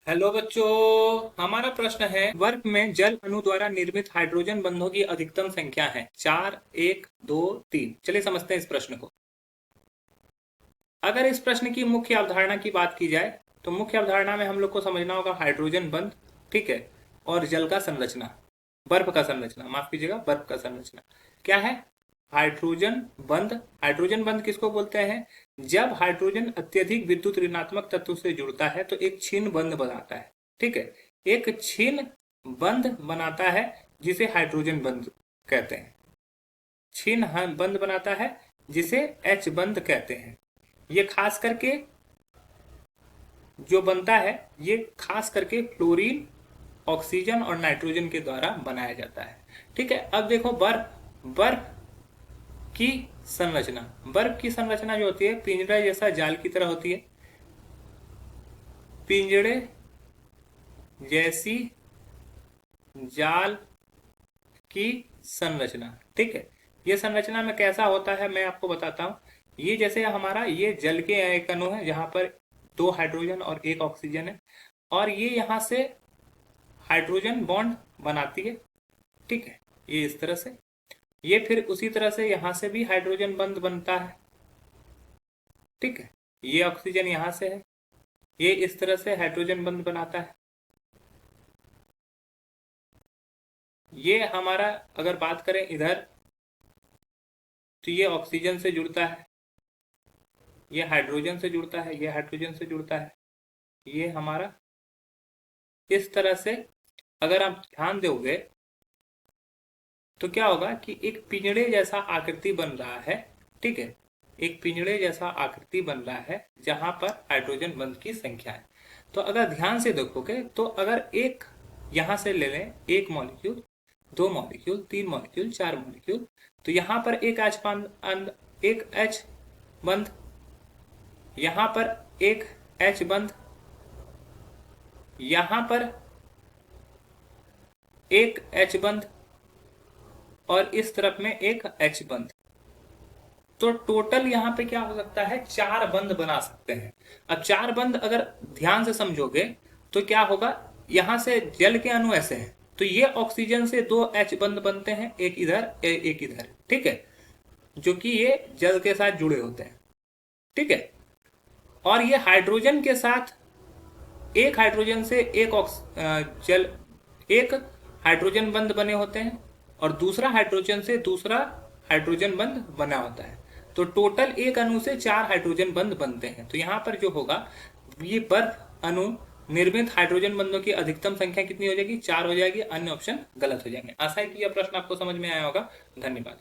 Hello बच्चों। हमारा प्रश्न है, वर्ग में जल अणु द्वारा निर्मित हाइड्रोजन बंधों की अधिकतम संख्या है 4, 1, 2, 3। चलिए समझते हैं इस प्रश्न को। अगर इस प्रश्न की मुख्य अवधारणा की बात की जाए तो मुख्य अवधारणा में हम लोग को समझना होगा हाइड्रोजन बंध, ठीक है, और जल का संरचना, बर्फ का संरचना, माफ कीजिएगा, बर्फ का संरचना क्या है? हाइड्रोजन बंध। हाइड्रोजन बंध किसको बोलते हैं? जब हाइड्रोजन अत्यधिक विद्युत ऋणात्मक तत्व से जुड़ता है तो एक क्षीण बंध बनाता है, ठीक है। एक क्षीण बंध बनाता है जिसे हाइड्रोजन बंध कहते हैं। क्षीण बंध बनाता है जिसे एच बंध कहते हैं। ये खास करके जो बनता है, ये खास करके फ्लोरीन, ऑक्सीजन और नाइट्रोजन के द्वारा बनाया जाता है, ठीक है। अब देखो बर्फ, बर्फ की संरचना, बर्फ की संरचना जो होती है पिंजरे जैसा जाल की तरह होती है। पिंजरे जैसी जाल की संरचना, ठीक है। ये संरचना में कैसा होता है मैं आपको बताता हूं। ये जैसे हमारा ये जल के एक अणु है जहां पर 2 हाइड्रोजन और 1 ऑक्सीजन है, और ये यहां से हाइड्रोजन बॉन्ड बनाती है, ठीक है। ये इस तरह से, ये फिर उसी तरह से यहां से भी हाइड्रोजन बंध बनता है, ठीक है। ये ऑक्सीजन यहां से है, ये इस तरह से हाइड्रोजन बंध बनाता है। ये हमारा अगर बात करें इधर तो ये ऑक्सीजन से जुड़ता है, ये हाइड्रोजन से जुड़ता है, ये हाइड्रोजन से जुड़ता है, ये हमारा इस तरह से। अगर आप ध्यान दोगे तो क्या होगा कि एक पिंजड़े जैसा आकृति बन रहा है, ठीक है। एक पिंजड़े जैसा आकृति बन रहा है जहां पर हाइड्रोजन बंध की संख्या है। तो अगर ध्यान से देखोगे तो अगर एक यहां से ले लें, एक मॉलिक्यूल, 2 मॉलिक्यूल, 3 मॉलिक्यूल, 4 मॉलिक्यूल, तो यहां पर एक एच बंध, एक एच बंध, यहां पर एक एच बंध, यहां पर एक एच बंध, और इस तरफ में एक एच बंध। तो टोटल यहां पे क्या हो सकता है? 4 बंध बना सकते हैं। अब 4 बंध अगर ध्यान से समझोगे तो क्या होगा, यहां से जल के अणु ऐसे हैं तो ये ऑक्सीजन से 2 एच बंध बनते हैं, एक इधर एक इधर, ठीक है, जो कि ये जल के साथ जुड़े होते हैं, ठीक है। और ये हाइड्रोजन के साथ, एक हाइड्रोजन से एक जल, एक हाइड्रोजन बंध बने होते हैं और दूसरा हाइड्रोजन से दूसरा हाइड्रोजन बंध बना होता है। तो टोटल एक अणु से 4 हाइड्रोजन बंध बनते हैं। तो यहां पर जो होगा, ये बर्फ अणु निर्मित हाइड्रोजन बंधों की अधिकतम संख्या कितनी हो जाएगी? 4 हो जाएगी। अन्य ऑप्शन गलत हो जाएंगे। आशा है कि यह प्रश्न आपको समझ में आया होगा। धन्यवाद।